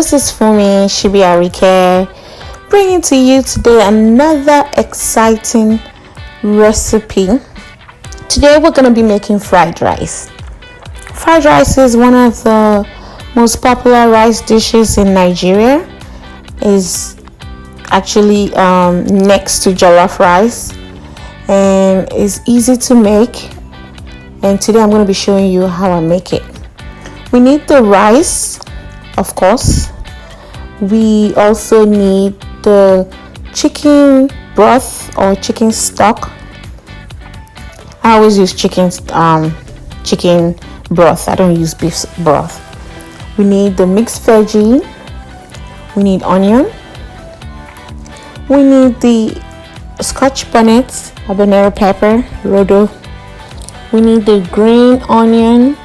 this is Fumi SibiArike, bringing to you today another exciting recipe. Today we're going to be making fried rice. Fried rice is one of the most popular rice dishes in Nigeria. Is actually next to jollof rice and is easy to make. And today I'm going to be showing you how I make it. We need the rice, of course. We also need the chicken broth or chicken stock. I always use chicken broth. I don't use beef broth. We need the mixed veggie. We need onion. We need the scotch bonnet, habanero pepper, rodo. We need the green onions.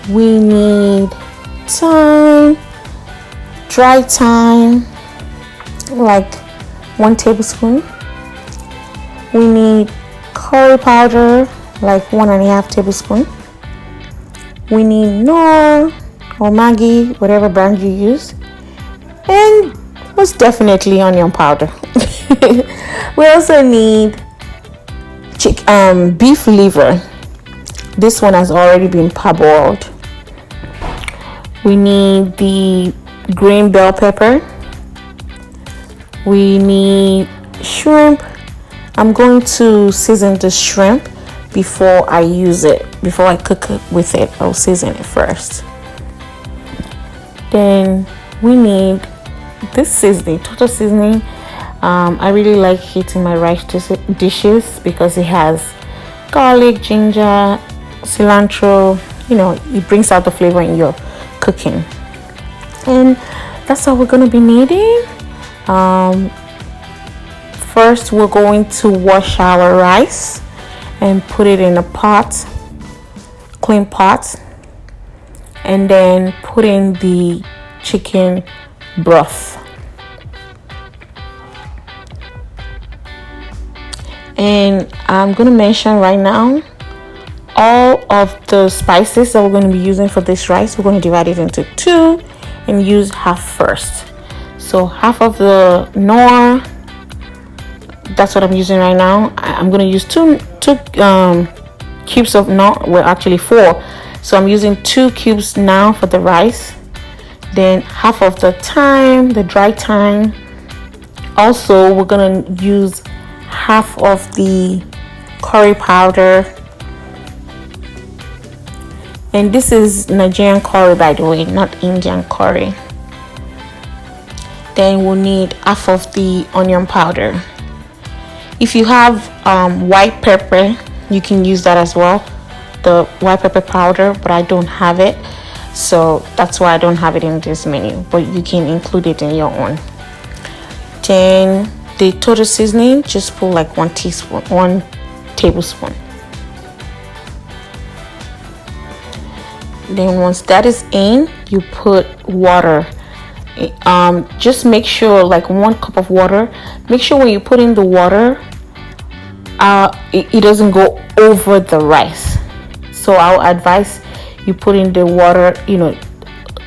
We need thyme, dry thyme, like 1 tablespoon. We need curry powder, like 1.5 tablespoon. We need knorr or Maggi, whatever brand you use, and most definitely onion powder. We also need beef liver. This one has already been parboiled. We need the green bell pepper. We need shrimp. I'm going to season the shrimp before I use it. Before I cook it with it, I'll season it first. Then we need this seasoning, total seasoning. I really like it in my rice dishes because it has garlic, ginger, cilantro. It brings out the flavor in your cooking. And that's all we're going to be needing. First, we're going to wash our rice and put it in a pot, clean pot, and then put in the chicken broth. And I'm going to mention right now all of the spices that we're going to be using for this rice. We're going to divide it into 2 and use half first. So half of the knorr, that's what I'm using right now. I'm going to use two cubes of knorr, well actually 4. So I'm using 2 cubes now for the rice. Then half of the thyme, the dry thyme. Also, we're going to use half of the curry powder. And this is Nigerian curry, by the way, not Indian curry. Then we'll need half of the onion powder. If you have white pepper, you can use that as well, the white pepper powder, but I don't have it, so that's why I don't have it in this menu, but you can include it in your own. Then the total seasoning, just put like 1 tablespoon. Then once that is in, you put water. Just make sure, like 1 cup of water. Make sure when you put in the water, it doesn't go over the rice. So I'll advise you put in the water,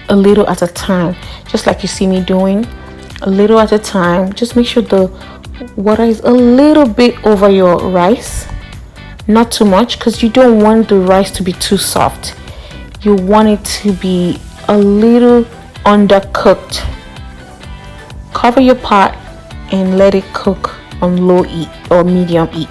a little at a time, just like you see me doing, a little at a time. Just make sure the water is a little bit over your rice, not too much, because you don't want the rice to be too soft. You want it to be a little undercooked. Cover your pot and let it cook on low heat or medium heat.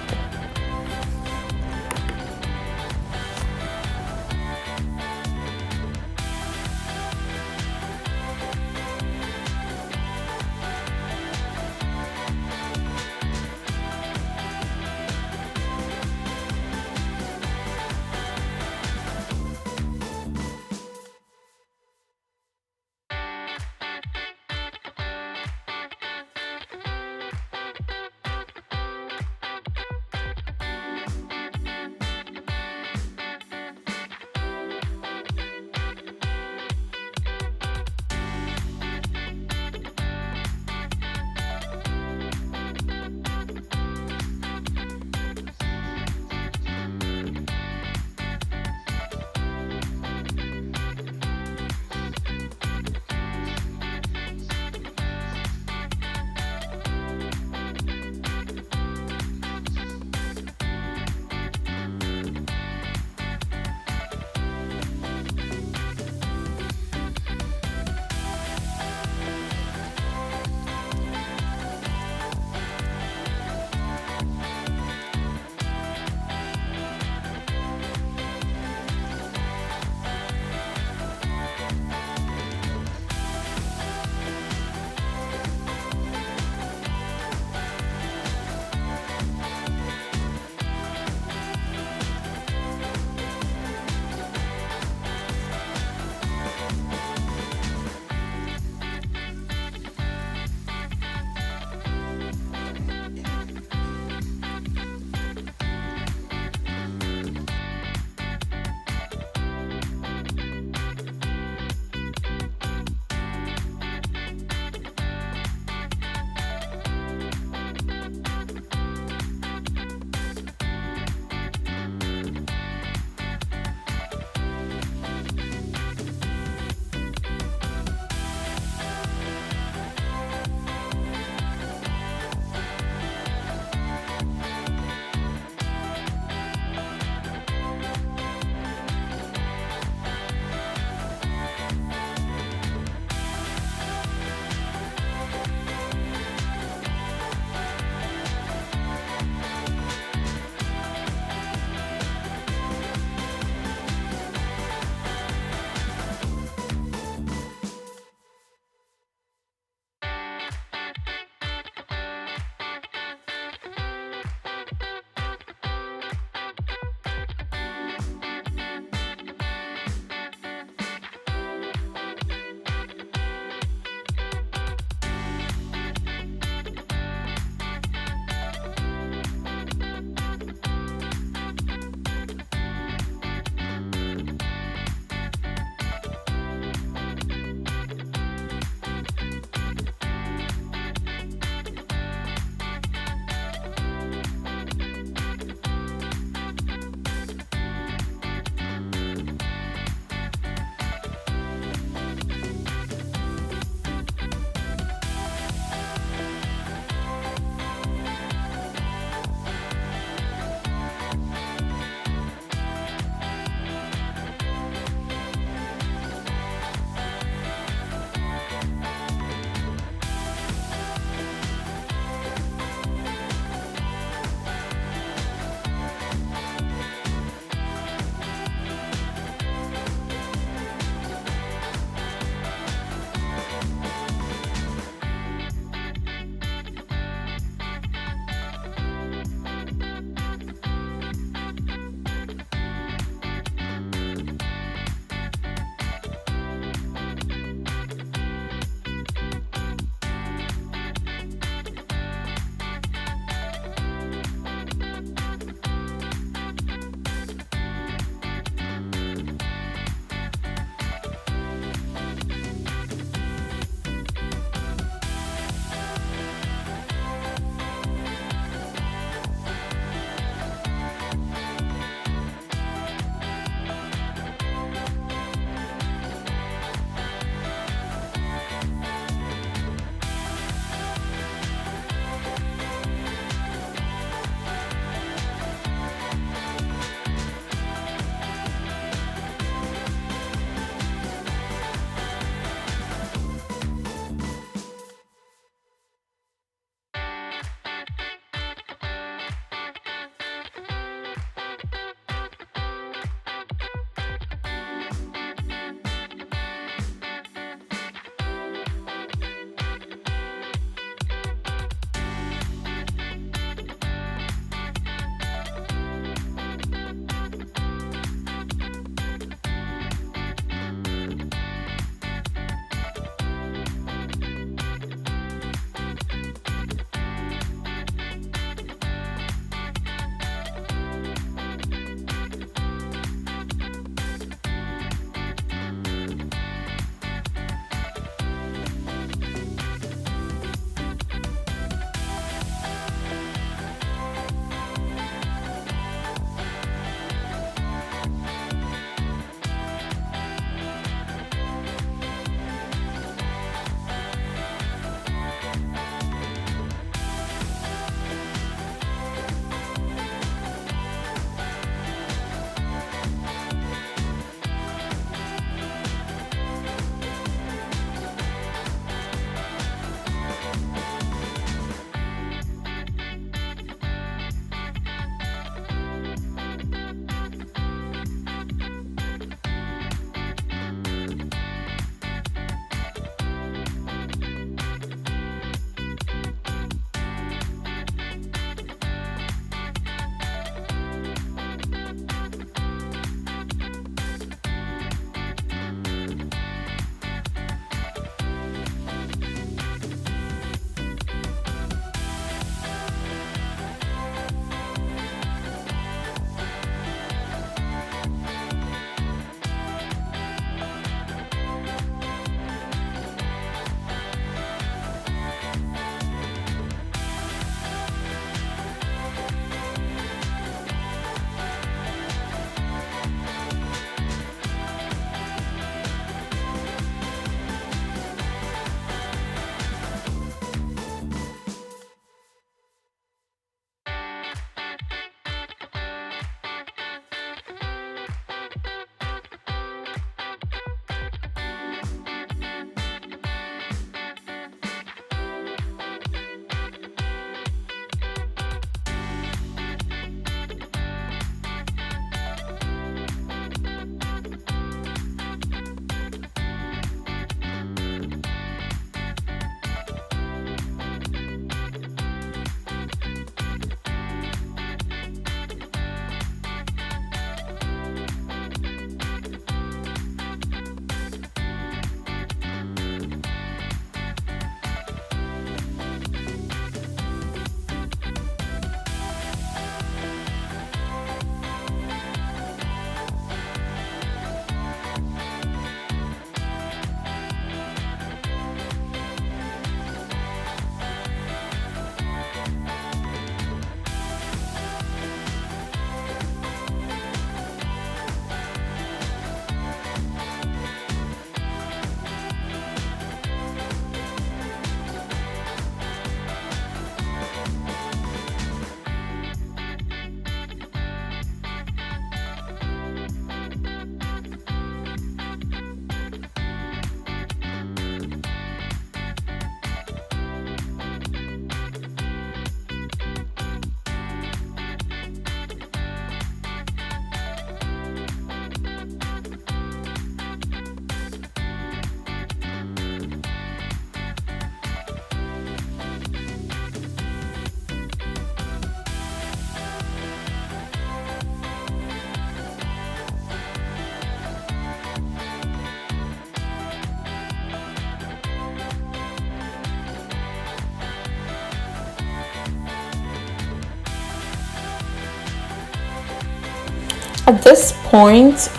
At this point,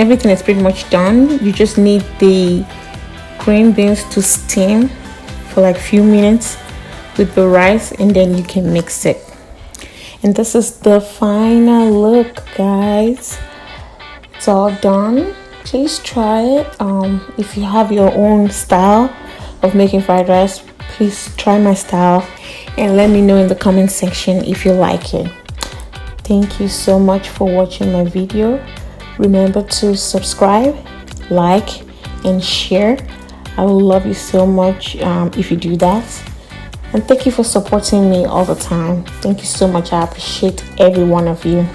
everything is pretty much done. You just need the green beans to steam for like few minutes with the rice, and then you can mix it. And this is the final look, guys. It's all done. Please try it. If you have your own style of making fried rice, please try my style and let me know in the comment section if you like it. Thank you so much for watching my video. Remember to subscribe, like, and share. I will love you so much if you do that. And thank you for supporting me all the time. Thank you so much. I appreciate every one of you.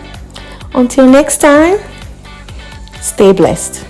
Until next time, stay blessed.